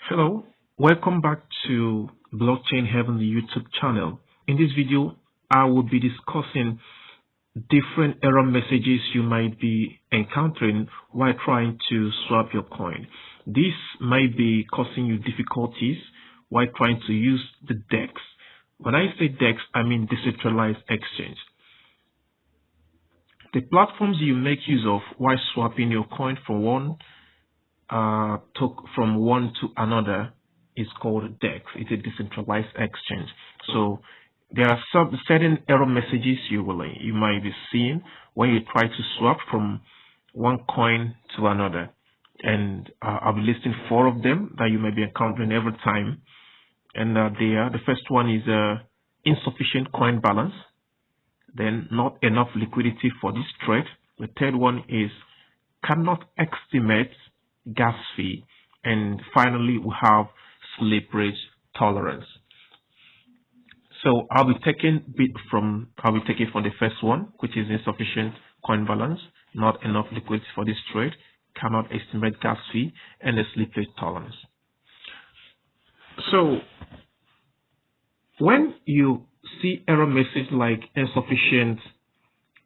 Hello, welcome back to Blockchain Heaven YouTube channel. In this video, I will be discussing different error messages you might be encountering while trying to swap your coin. This might be causing you difficulties while trying to use the DEX. When I say DEX, I mean decentralized exchange. The platforms you make use of while swapping your coin from one to another is called DEX. It's a decentralized exchange. So there are some certain error messages you might be seeing when you try to swap from one coin to another, and I'll be listing 4 of them that you may be encountering every time. And the first one is insufficient coin balance, then not enough liquidity for this trade. The third one is cannot estimate gas fee, and finally we have slippage tolerance. So I'll be taking from the first one, which is insufficient coin balance, not enough liquidity for this trade, cannot estimate gas fee, and the slippage tolerance. So when you see error message like insufficient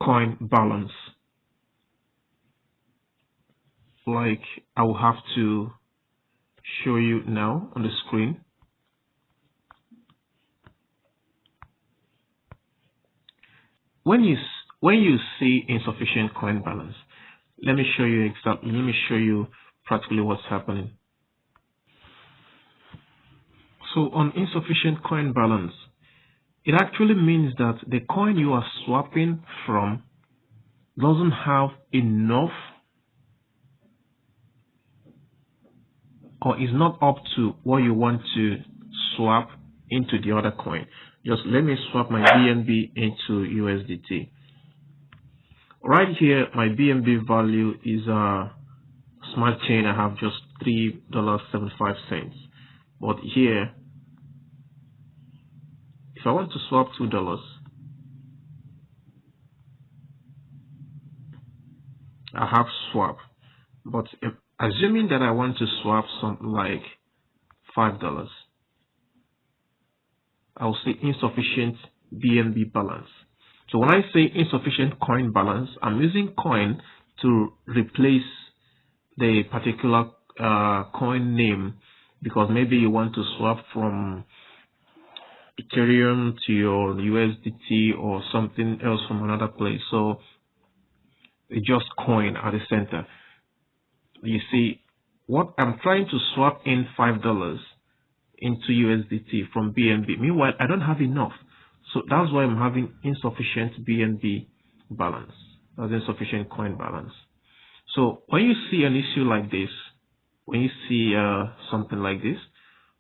coin balance, like I will have to show you now on the screen. When you see insufficient coin balance, let me show you practically what's happening. So on insufficient coin balance, it actually means that the coin you are swapping from doesn't have enough, or is not up to what you want to swap into the other coin. Just let me swap my BNB into USDT. Right here, my BNB value is a smart chain. I have just $3.75. But here, if I want to swap $2, I have swap. But assuming that I want to swap something like $5, I'll say insufficient BNB balance. So when I say insufficient coin balance, I'm using coin to replace the particular coin name, because maybe you want to swap from Ethereum to your USDT or something else from another place. So it's just coin at the center. You see, what I'm trying to swap in $5 into USDT from BNB. Meanwhile, I don't have enough. So that's why I'm having insufficient BNB balance. That's insufficient coin balance. So when you see an issue like this, when you see something like this,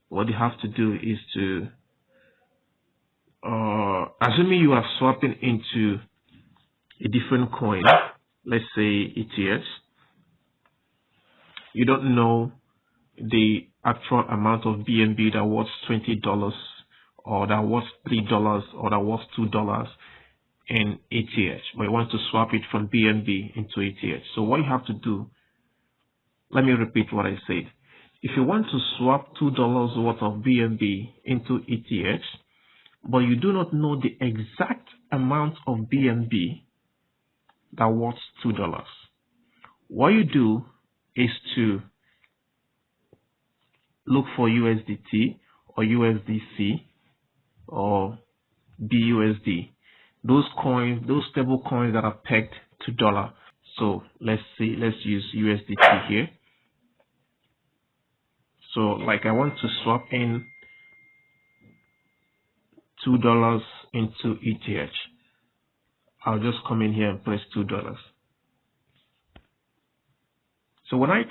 what you have to do is to, assuming you are swapping into a different coin, let's say ETH, you don't know the actual amount of BNB that was $20 or that was $3 or that was $2 in ETH, but you want to swap it from BNB into ETH. So what you have to do, let me repeat what I said. If you want to swap $2 worth of BNB into ETH, but you do not know the exact amount of BNB that was $2, what you do is to look for USDT or USDC or BUSD. Those coins, those stable coins that are pegged to dollar. So let's use USDT here. So like I want to swap in $2 into ETH. I'll just come in here and press $2. So when I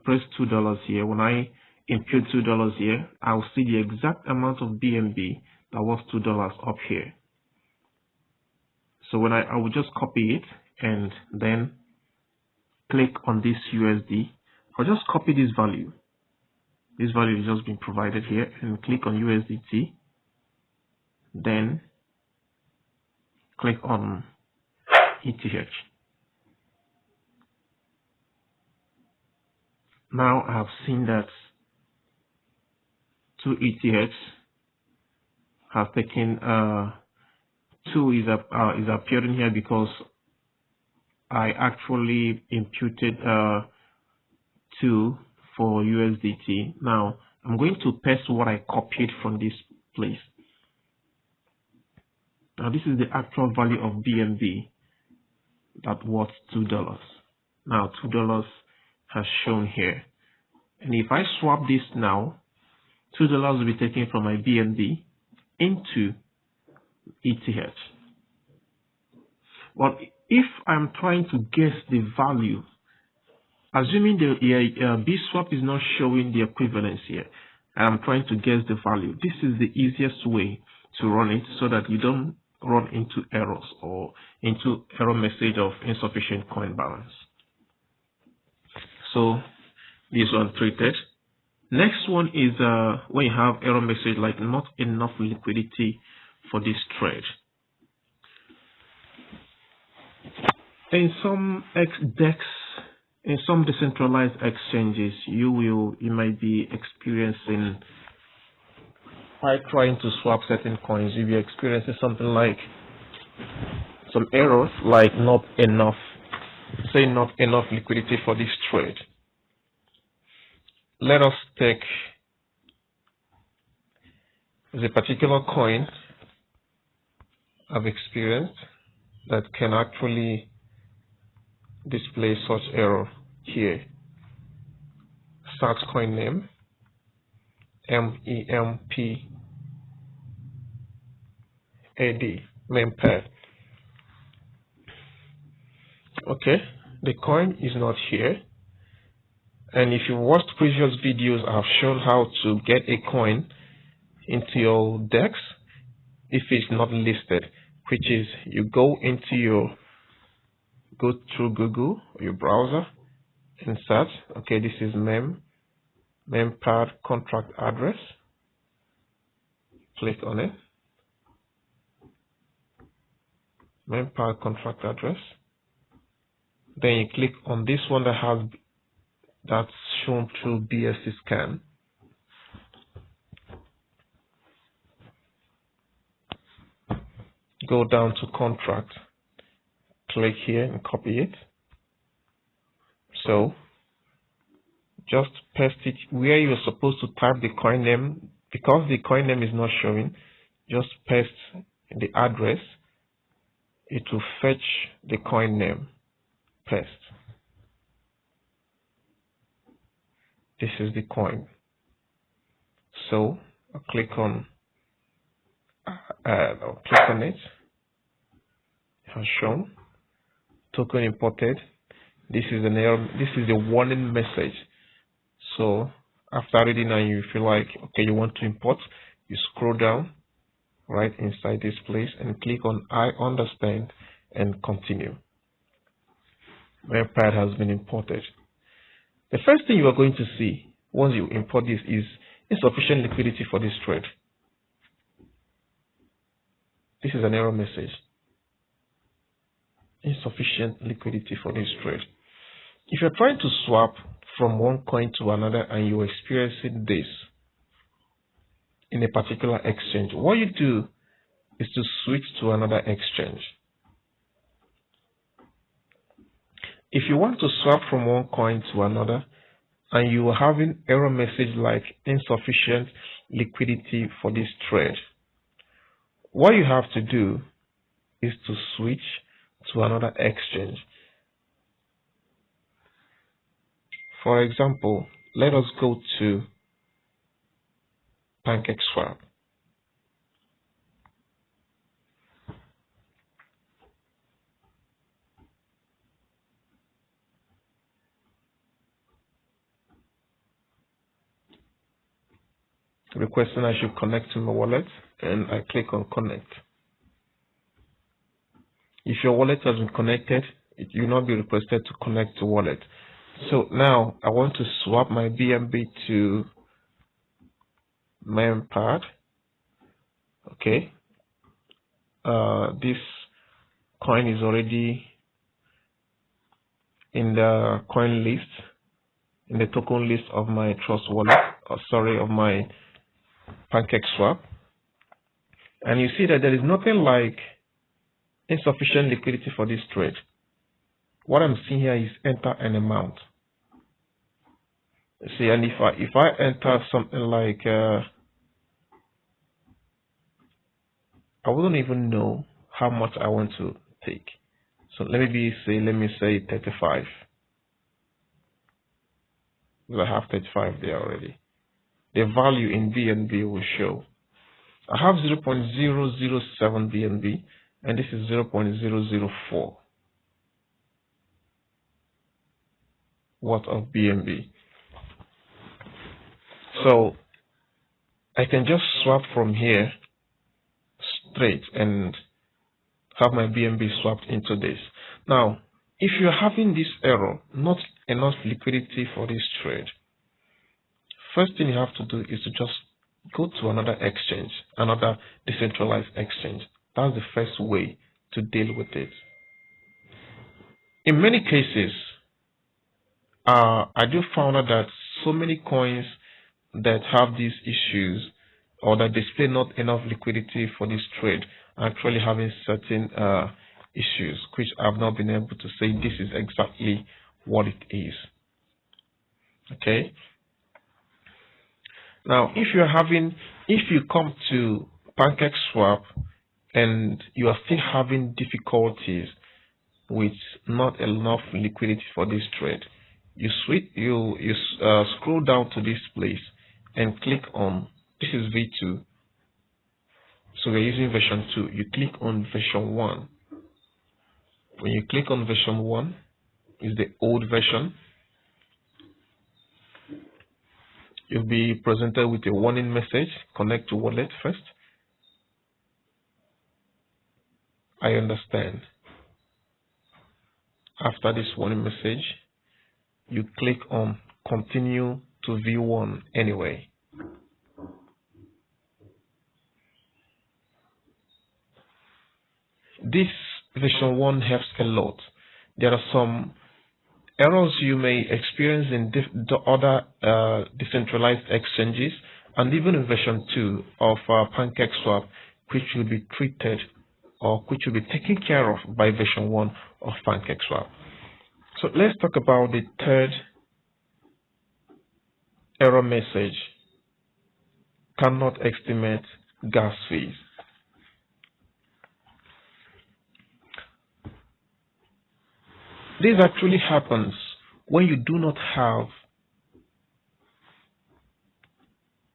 press $2 here, when I input $2 here, I'll see the exact amount of BNB that was $2 up here. So when I will just copy it and then click on this USD. I'll just copy this value. This value is just been provided here, and click on USDT. Then click on ETH. Now I have seen that 2 ETH has taken 2 is appearing here because I actually imputed 2 for USDT. Now I'm going to paste what I copied from this place. Now this is the actual value of BNB that was $2. Now $2 has shown here, and if I swap this now, $2 will be taken from my BNB into ETH. But if I'm trying to guess the value, assuming the BSwap is not showing the equivalence here, I'm trying to guess the value. This is the easiest way to run it so that you don't run into errors or into error message of insufficient coin balance. So this one treated. Next one is when you have error message like not enough liquidity for this trade. In some DEX, in some decentralized exchanges, you might be experiencing, by trying to swap certain coins, you'll be experiencing something like some errors like not enough liquidity for this trade. Let us take the particular coin I've experienced that can actually display such error here. Start coin name MEMPAD, mempad. Okay, the coin is not here. And if you watched previous videos, I've shown how to get a coin into your DEX if it's not listed, which is you go through Google or your browser and search. Okay, this is mempad contract address. Click on it. Mempad contract address. Then you click on this one that's shown through BSC scan. Go down to contract. Click here and copy it. So just paste it where you're supposed to type the coin name. Because the coin name is not showing, just paste the address. It will fetch the coin name. Paste. This is the coin. So I'll click on it. It has shown token imported. This is an error. This is a warning message. So after reading and you feel like okay, you want to import, you scroll down right inside this place and click on I understand and continue. Mempad has been imported. The first thing you are going to see once you import this is insufficient liquidity for this trade. This is an error message. Insufficient liquidity for this trade. If you're trying to swap from one coin to another and you're experiencing this in a particular exchange, what you do is to switch to another exchange. If you want to swap from one coin to another and you are having error message like insufficient liquidity for this trade, what you have to do is to switch to another exchange. For example, let us go to PancakeSwap. Requesting I should connect to my wallet, and I click on connect. If your wallet has been connected, it will not be requested to connect to wallet. So now I want to swap my BNB to mempad. Okay. This coin is already in the coin list, in the token list of my Trust wallet, of my PancakeSwap, and you see that there is nothing like insufficient liquidity for this trade. What I'm seeing here is enter an amount. See, and if I enter something like I wouldn't even know how much I want to take. So let me say 35. Because I have 35 there already. The value in BNB will show. I have 0.007 BNB and this is 0.004 worth of BNB. So I can just swap from here straight and have my BNB swapped into this. Now, if you're having this error, not enough liquidity for this trade, first thing you have to do is to just go to another exchange, another decentralized exchange. That's the first way to deal with it. In many cases, I do find out that so many coins that have these issues or that display not enough liquidity for this trade are actually having certain issues, which I've not been able to say this is exactly what it is. Okay. Now, if you come to PancakeSwap and you are still having difficulties with not enough liquidity for this trade, you scroll down to this place and click on, this is V2, so we're using version 2. You click on version 1. When you click on version 1, is the old version. You'll be presented with a warning message. Connect to wallet first. I understand. After this warning message, you click on continue to V1 anyway. This version 1 helps a lot. There are some errors you may experience in the other decentralized exchanges and even in version 2 of PancakeSwap, which will be treated or which will be taken care of by version 1 of PancakeSwap. So let's talk about the third error message: cannot estimate gas fees. This actually happens when you do not have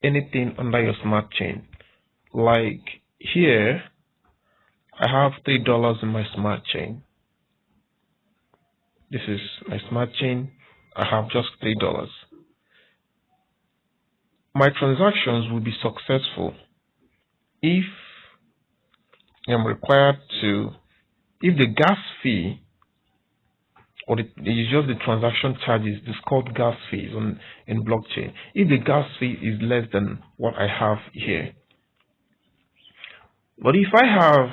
anything under your smart chain. Like here, I have $3 in my smart chain. This is my smart chain. I have just $3. My transactions will be successful if I'm required to, if the gas fee or it's just the transaction charges, it's called gas fees in blockchain. If the gas fee is less than what I have here, but if I have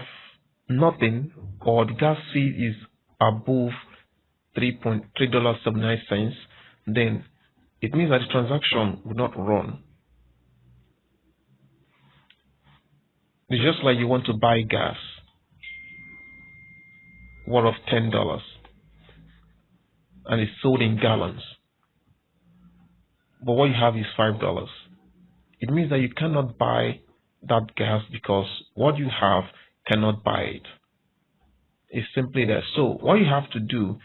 nothing or the gas fee is above $3.79, then it means that the transaction will not run. It's just like you want to buy gas worth of $10 and it's sold in gallons, but what you have is $5. It means that you cannot buy that gas because what you have cannot buy it. It's simply that. So what you have to do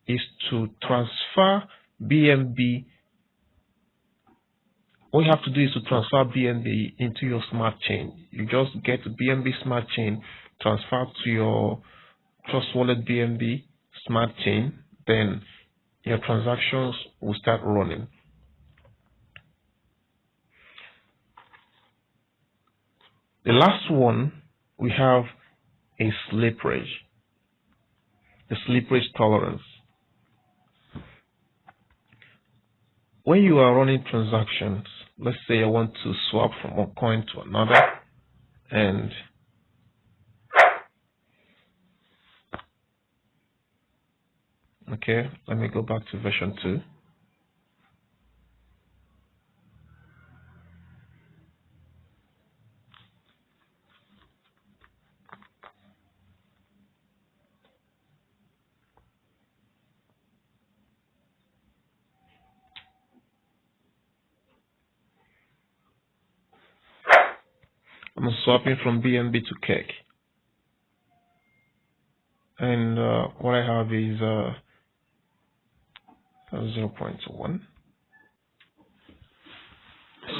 is to transfer BNB. What you have to do is to transfer BNB into your smart chain. You just get BNB smart chain, transfer to your Trust Wallet BNB smart chain, then your transactions will start running. The last one, we have a slippage, the slippage tolerance. When you are running transactions, let's say I want to swap from one coin to another, and okay, let me go back to version 2. I'm swapping from BNB to cake. And what I have is 0.1.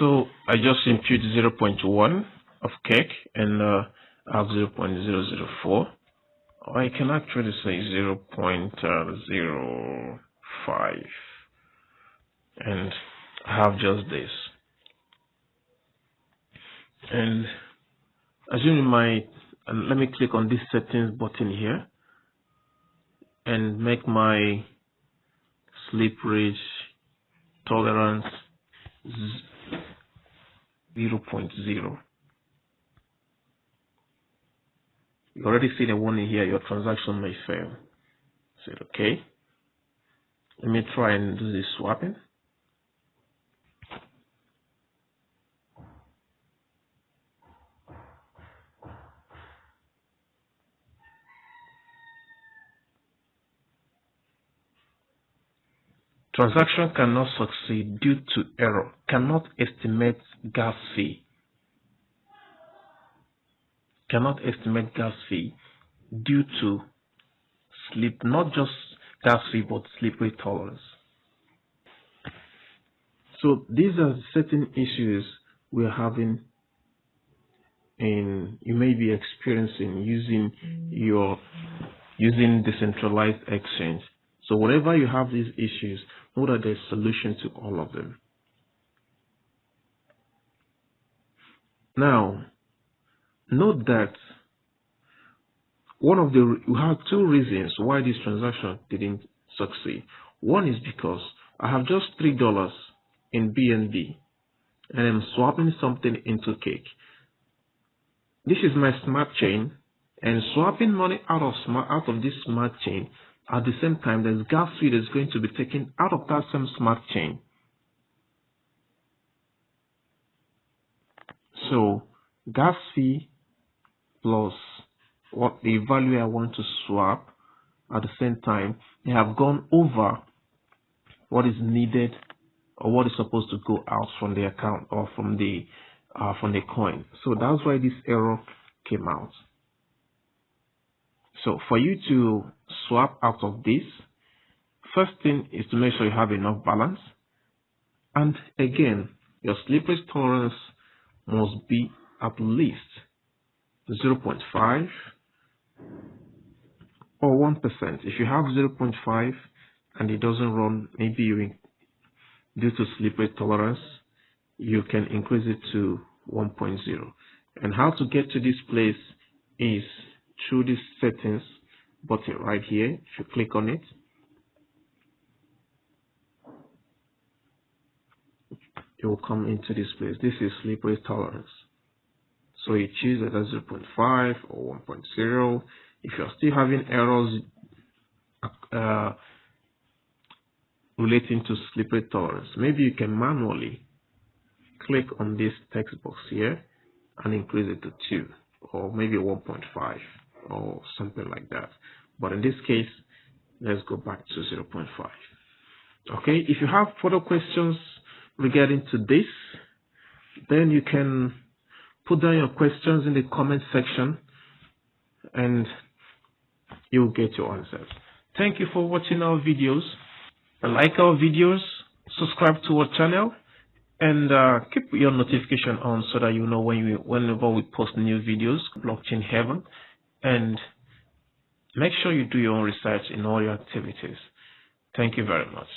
So I just impute 0.1 of cake and I have 0.004. Or I can actually say 0.05. And I have just this. And assuming let me click on this settings button here and make my slippage tolerance 0.0. You already see the warning here, your transaction may fail. Say okay. Let me try and do this swapping. Transaction cannot succeed due to error. Cannot estimate gas fee. Cannot estimate gas fee due to not just gas fee, but slippage tolerance. So these are certain issues we're having and you may be experiencing using decentralized exchange. So whenever you have these issues, know that there's a solution to all of them. Now, note that you have two reasons why this transaction didn't succeed. One is because I have just $3 in BNB and I'm swapping something into cake. This is my smart chain, and swapping money out of this smart chain at the same time there's gas fee that's going to be taken out of that same smart chain. So gas fee plus what the value I want to swap at the same time, they have gone over what is needed or what is supposed to go out from the account or from the coin. So that's why this error came out. So for you to swap out of this, first thing is to make sure you have enough balance. And again, your slippage tolerance must be at least 0.5 or 1%. If you have 0.5 and it doesn't run, maybe due to slippage tolerance, you can increase it to 1.0. And how to get to this place is through this settings button right here. If you click on it, it will come into this place. This is slippage tolerance. So you choose either 0.5 or 1.0. If you're still having errors relating to slippage tolerance, maybe you can manually click on this text box here and increase it to 2 or maybe 1.5 or something like that. But in this case, let's go back to 0.5. Okay, if you have further questions regarding to this, then you can put down your questions in the comment section and you'll get your answers. Thank you for watching our videos. Like our videos, subscribe to our channel, and keep your notification on so that you know whenever we post new videos, Blockchain Heaven, and make sure you do your own research in all your activities. Thank you very much.